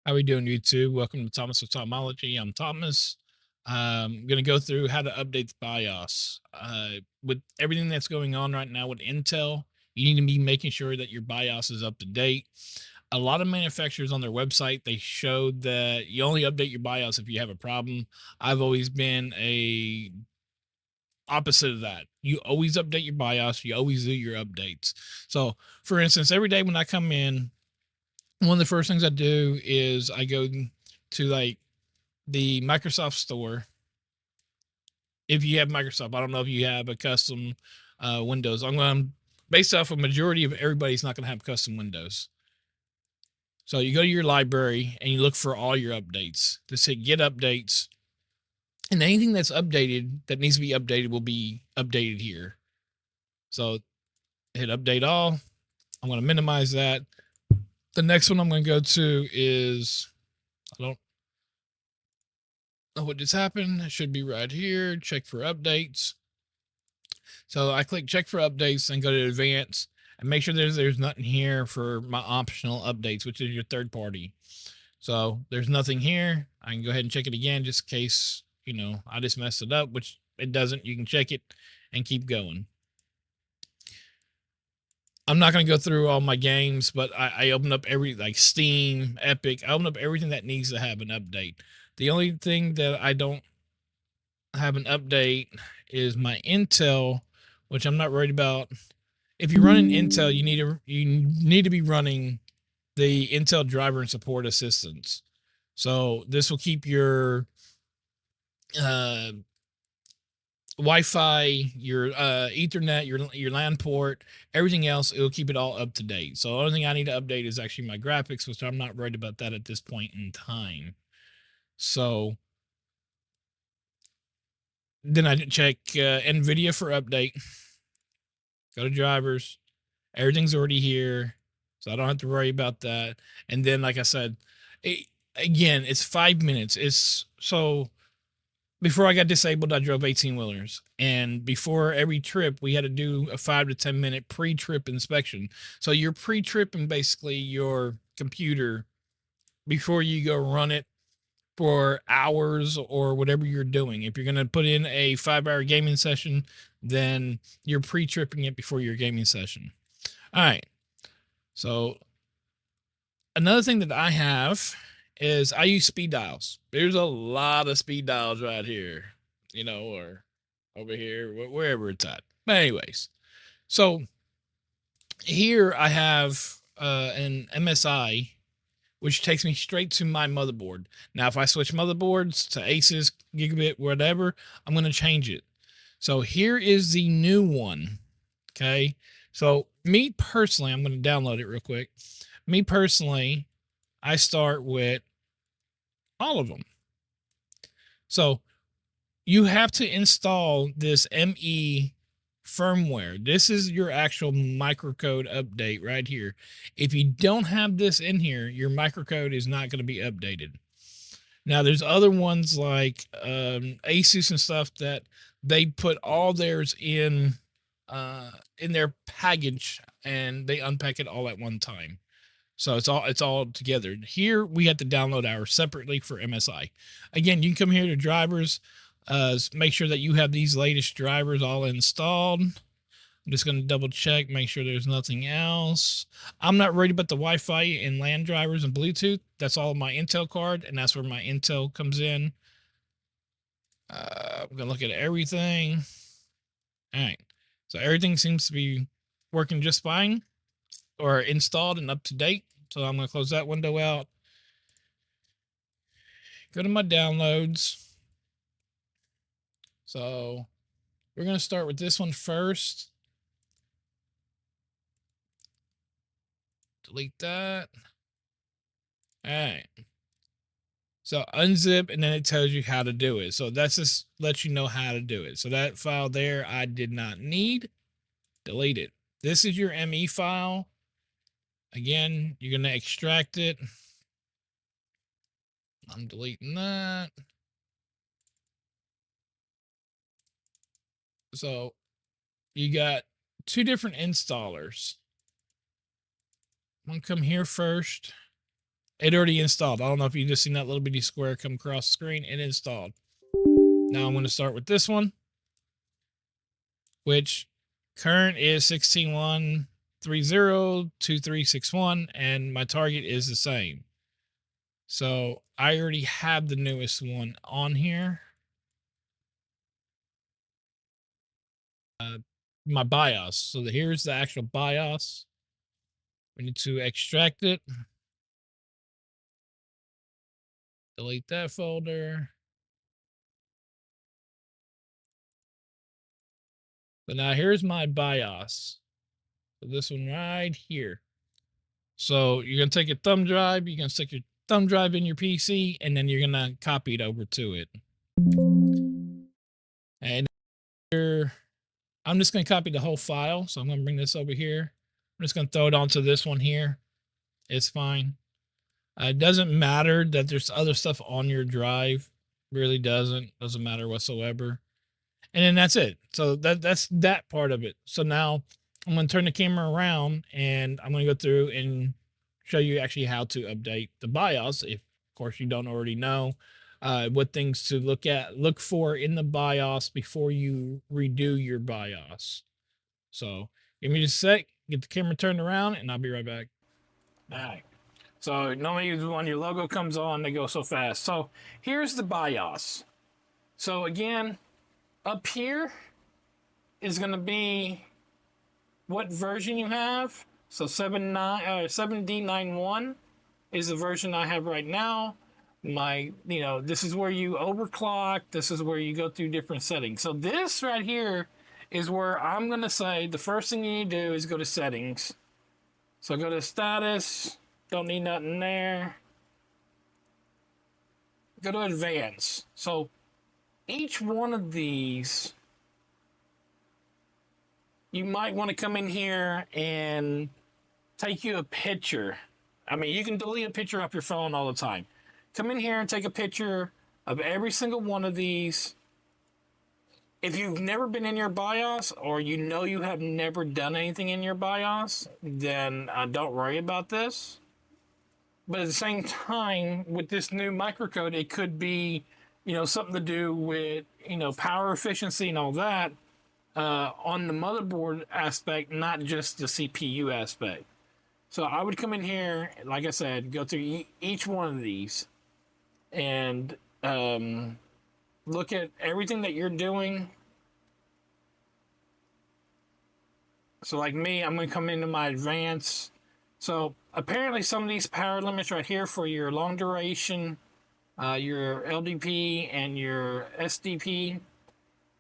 How we doing, YouTube? Welcome to Thomaswithtomology. I'm Thomas. I'm going to go through how to update the BIOS. With everything that's going on right now with Intel, you need to be making sure that your BIOS is up to date. A lot of manufacturers on their website, they show that you only update your BIOS if you have a problem. I've always been a opposite of that. You always update your BIOS. You always do your updates. So, for instance, every day when I come in, one of the first things I do is I go to like the Microsoft store. If you have Microsoft, I don't know if you have a custom Windows. I'm going to, based off a majority of everybody's not going to have custom Windows. So you go to your library and you look for all your updates. Just hit get updates. And anything that's updated that needs to be updated will be updated here. So hit update all. I'm going to minimize that. The next one I'm going to go to is, I don't know what just happened. It should be right here. Check for updates. So I click check for updates and go to advanced and make sure there's nothing here for my optional updates, which is your third party. So there's nothing here. I can go ahead and check it again just in case, I just messed it up, which it doesn't. You can check it and keep going. I'm not going to go through all my games, but I open up like Steam, Epic. I open up everything that needs to have an update. The only thing that I don't have an update is my Intel, which I'm not worried about. If you're running Intel, you need to be running the Intel driver and support assistance. So this will keep your Wi-Fi, your Ethernet, your LAN port, everything else. It'll keep it all up to date. So the only thing I need to update is actually my graphics, which I'm not worried about that at this point in time. So then I check NVIDIA for update. Go to drivers. Everything's already here, so I don't have to worry about that. And then, like I said, again, it's 5 minutes. It's so before I got disabled, I drove 18-wheelers. And before every trip, we had to do a 5 to 10 minute pre-trip inspection. So you're pre-tripping basically your computer before you go run it for hours or whatever you're doing. If you're going to put in a 5-hour gaming session, then you're pre-tripping it before your gaming session. All right. So another thing that I have is I use speed dials. There's a lot of speed dials right here, or over here, wherever it's at. But anyways, so here I have an MSI, which takes me straight to my motherboard. Now, if I switch motherboards to Asus, Gigabit, whatever, I'm going to change it. So here is the new one. Okay. So me personally, I'm going to download it real quick. Me personally, I start with all of them. So you have to install this ME firmware. This is your actual microcode update right here. If you don't have this in here, your microcode is not going to be updated. Now, there's other ones like Asus and stuff that they put all theirs in their package and they unpack it all at one time. So it's all together. Here we have to download ours separately for MSI. Again, you can come here to drivers, make sure that you have these latest drivers all installed. I'm just going to double check, make sure there's nothing else. I'm not worried about the Wi-Fi and LAN drivers and Bluetooth. That's all my Intel card, and that's where my Intel comes in. I'm going to look at everything. All right. So everything seems to be working just fine or installed and up to date. So I'm going to close that window out. Go to my downloads. So we're going to start with this one first. Delete that. All right. So unzip, and then it tells you how to do it. So that's just lets you know how to do it. So that file there, I did not need. Delete it. This is your ME file. Again, you're going to extract it. I'm deleting that. So you got two different installers. I'm going to come here first. It already installed. I don't know if you just seen that little bitty square come across the screen. It installed. Now I'm going to start with this one, which current is 16.130.2361, and my target is the same. So I already have the newest one on here. My BIOS. So here's the actual BIOS. We need to extract it. Delete that folder. So now here's my BIOS. So this one right here. So you're going to take a thumb drive. You're going to stick your thumb drive in your PC, and then you're going to copy it over to it. And here, I'm just going to copy the whole file. So I'm going to bring this over here. I'm just going to throw it onto this one here. It's fine. It doesn't matter that there's other stuff on your drive. Really doesn't matter whatsoever. And then that's it. So that's that part of it. So now I'm going to turn the camera around, and I'm going to go through and show you actually how to update the BIOS. If of course you don't already know what things to look for in the BIOS before you redo your BIOS. So give me just a sec, get the camera turned around, and I'll be right back. All right. So normally when your logo comes on, they go so fast. So here's the BIOS. So again, up here is going to be what version you have. So 7D91 is the version I have right now. This is where you overclock. This is where you go through different settings. So this right here is where I'm going to say the first thing you need to do is go to settings. So go to status. Don't need nothing there. Go to advanced. So each one of these, you might want to come in here and take you a picture. I mean, you can delete a picture off your phone all the time. Come in here and take a picture of every single one of these. If you've never been in your BIOS, or you have never done anything in your BIOS, then don't worry about this. But at the same time, with this new microcode, it could be, something to do with, power efficiency and all that on the motherboard aspect, not just the CPU aspect. So I would come in here, like I said, go through each one of these and look at everything that you're doing. So like me, I'm going to come into my advanced. So apparently some of these power limits right here for your long duration, your LDP and your SDP,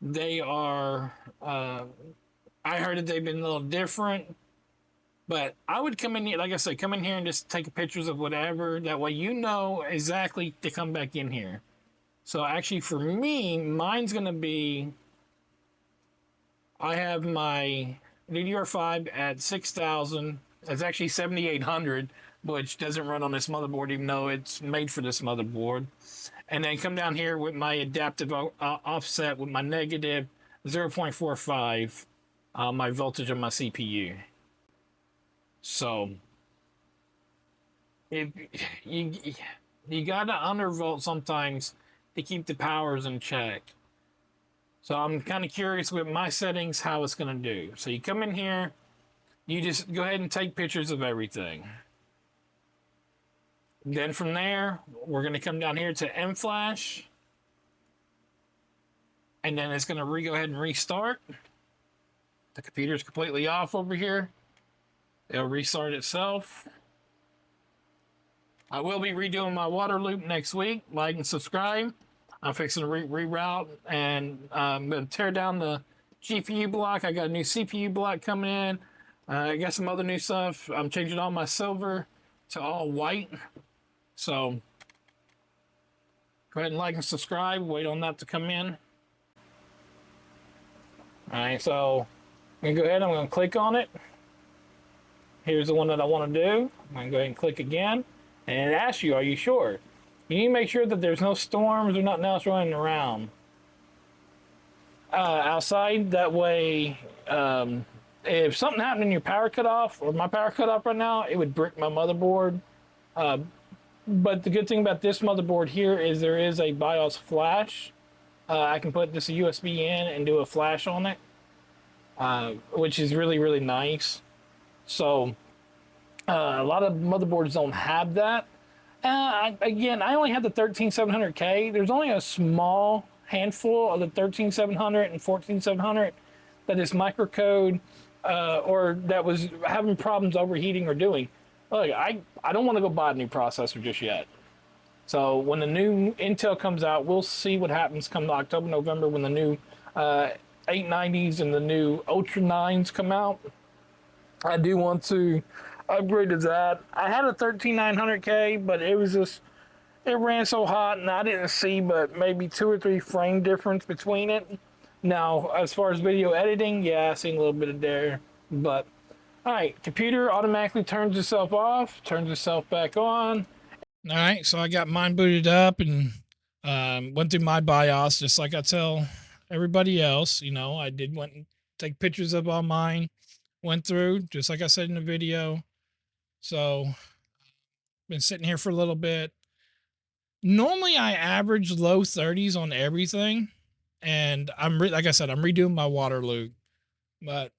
they are, I heard that they've been a little different, but I would come in here, like I said, come in here and just take pictures of whatever. That way you know exactly to come back in here. So actually for me, mine's going to be, I have my DDR5 at 6,000. It's actually 7,800, which doesn't run on this motherboard, even though it's made for this motherboard. And then come down here with my adaptive offset with my negative 0.45, my voltage on my CPU. So if you gotta undervolt sometimes to keep the powers in check. So I'm kind of curious with my settings how it's gonna do. So you come in here. You just go ahead and take pictures of everything. Then from there, we're going to come down here to M-Flash. And then it's going to go ahead and restart. The computer's completely off over here. It'll restart itself. I will be redoing my water loop next week. Like and subscribe. I'm fixing to reroute, and I'm going to tear down the GPU block. I got a new CPU block coming in. I got some other new stuff. I'm changing all my silver to all white. So go ahead and like and subscribe. Wait on that to come in. All right, so I'm going to go ahead. I'm going to click on it. Here's the one that I want to do. I'm going to go ahead and click again. And it asks you, are you sure? You need to make sure that there's no storms or nothing else running around outside. That way, if something happened and your power cut off, or my power cut off right now, it would brick my motherboard. But the good thing about this motherboard here is there is a BIOS flash. I can put this USB in and do a flash on it, which is really, really nice. So a lot of motherboards don't have that. Again, I only have the 13700K. There's only a small handful of the 13700 and 14700 that is microcode or that was having problems overheating or doing. Look, I don't want to go buy a new processor just yet. So when the new Intel comes out, we'll see what happens come October, November when the new 890s and the new Ultra 9s come out. I do want to upgrade to that. I had a 13900K, but it was just it ran so hot, and I didn't see but maybe 2 or 3 frame difference between it. Now, as far as video editing, yeah, I seen a little bit of there, but all right, computer automatically turns itself off, turns itself back on. All right, so I got mine booted up and went through my BIOS just like I tell everybody else. You know, I did went and take pictures of all mine, went through just like I said in the video. So been sitting here for a little bit. Normally I average low 30s on everything, and like I said, I'm redoing my water loop, but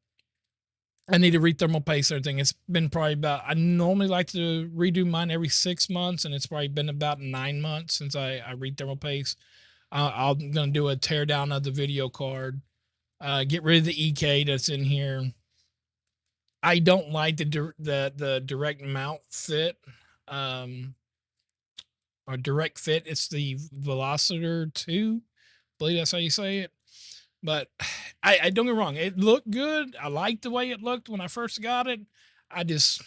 I need to rethermal paste everything. It's been probably about, I normally like to redo mine every 6 months, and it's probably been about 9 months since I rethermal paste. I'm going to do a tear down of the video card, get rid of the EK that's in here. I don't like the direct mount fit, or direct fit. It's the Velocitor 2. I believe that's how you say it. But I don't get me wrong, it looked good. I liked the way it looked when I first got it. I just,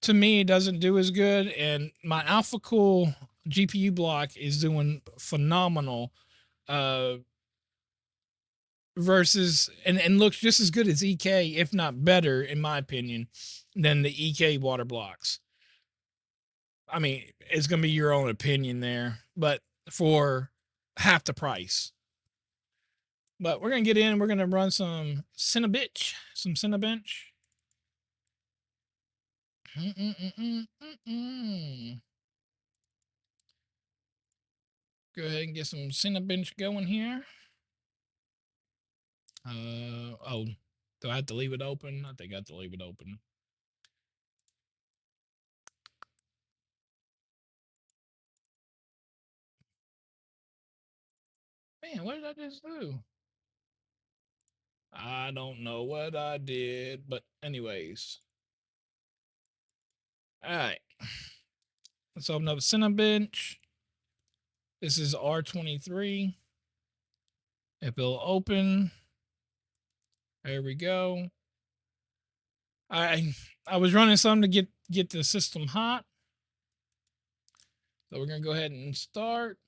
to me, it doesn't do as good. And my Alpha Cool GPU block is doing phenomenal, versus and looks just as good as EK, if not better, in my opinion, than the EK water blocks. I mean, it's gonna be your own opinion there, but for half the price. But we're gonna get in and we're gonna run some Cinnabitch, some Cinnabench. Go ahead and get some Cinnabench going here. Oh, do I have to leave it open? I think I have to leave it open. Man, what did I just do? I don't know what I did, but anyways. All right. Let's open up Cinebench. This is R23. If it'll open, there we go. I was running some to get the system hot. So we're gonna go ahead and start.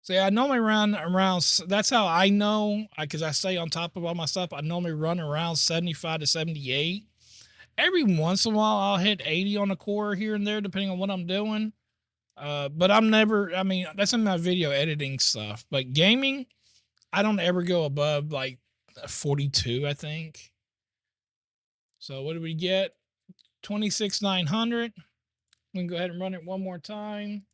So yeah, I normally run around. That's how I know, because I stay on top of all my stuff. I normally run around 75 to 78. Every once in a while, I'll hit 80 on the core here and there, depending on what I'm doing. But I'm never. I mean, that's in my video editing stuff. But gaming, I don't ever go above like 42, I think. So what do we get? 26,900. We can go ahead and run it one more time.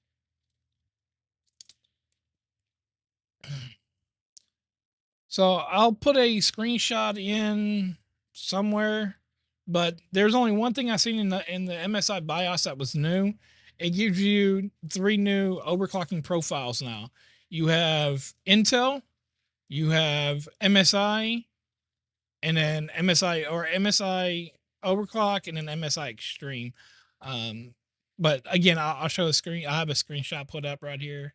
So I'll put a screenshot in somewhere, but there's only one thing I've seen in the MSI BIOS that was new. It gives you 3 new overclocking profiles now. You have Intel, you have MSI, and then MSI overclock, and then MSI extreme. But again, I'll show a screen. I have a screenshot put up right here.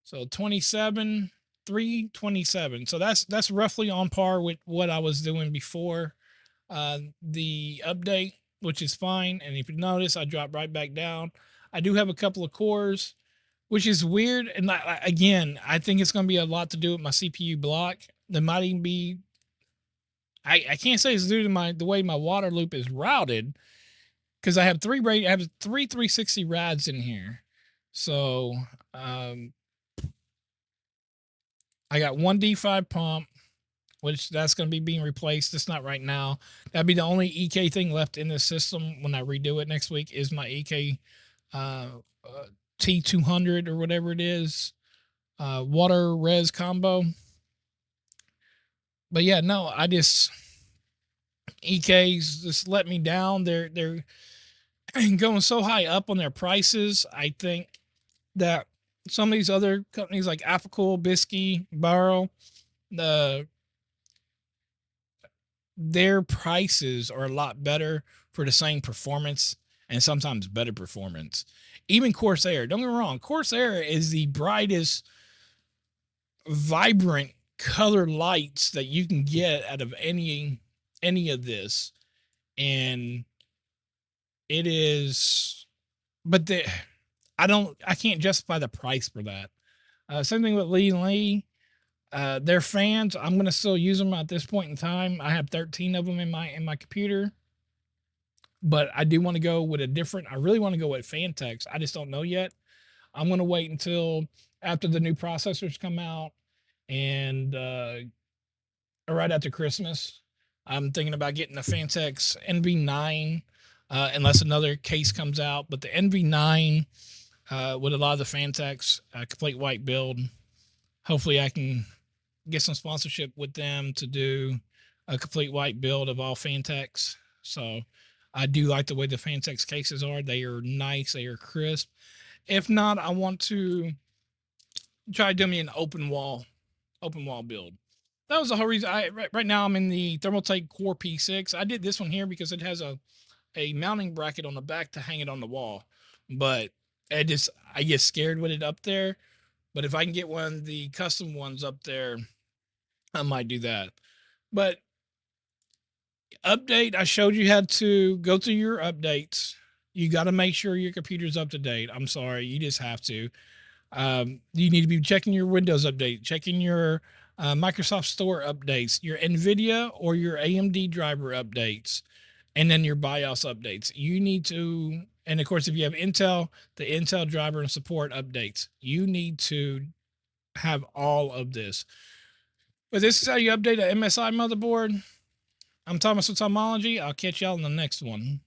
So 27, 327. So that's roughly on par with what I was doing before the update, which is fine. And if you notice, I dropped right back down. I do have a couple of cores, which is weird. And again, I think it's going to be a lot to do with my CPU block. There might even be, I can't say it's due to the way my water loop is routed, because I have three 360 rads in here. So I got one D5 pump, which that's going to be being replaced. It's not right now. That'd be the only EK thing left in this system when I redo it next week is my EK uh, uh, T200 or whatever it is, water res combo. But yeah, no, I just EKs just let me down. They're going so high up on their prices. I think that some of these other companies like Apical, Bisky, Barrow, their prices are a lot better for the same performance and sometimes better performance. Even Corsair, don't get me wrong, Corsair is the brightest, vibrant color lights that you can get out of any of this. And it is, but I can't justify the price for that. Same thing with Lee and Lee. Their fans, I'm gonna still use them at this point in time. I have 13 of them in my computer, but I do want to go with a different. I really want to go with Fantex. I just don't know yet. I'm gonna wait until after the new processors come out and right after Christmas. I'm thinking about getting a Fantex NV9, unless another case comes out. But the NV9 with a lot of the Fantex complete white build. Hopefully, I can get some sponsorship with them to do a complete white build of all Fantex. So I do like the way the Fantex cases are. They are nice. They are crisp. If not, I want to try doing me an open wall build. That was the whole reason. Right now I'm in the Thermaltake Core P6. I did this one here because it has a mounting bracket on the back to hang it on the wall. But I get scared with it up there. But if I can get one of the custom ones up there, I might do that. But update, I showed you how to go through your updates. You got to make sure your computer's up to date. I'm sorry, you just have to. You need to be checking your Windows update, checking your Microsoft Store updates, your NVIDIA or your AMD driver updates, and then your BIOS updates. You need to, and of course, if you have Intel, the Intel driver and support updates. You need to have all of this. But this is how you update an MSI motherboard. I'm Thomas with Tomology. I'll catch y'all in the next one.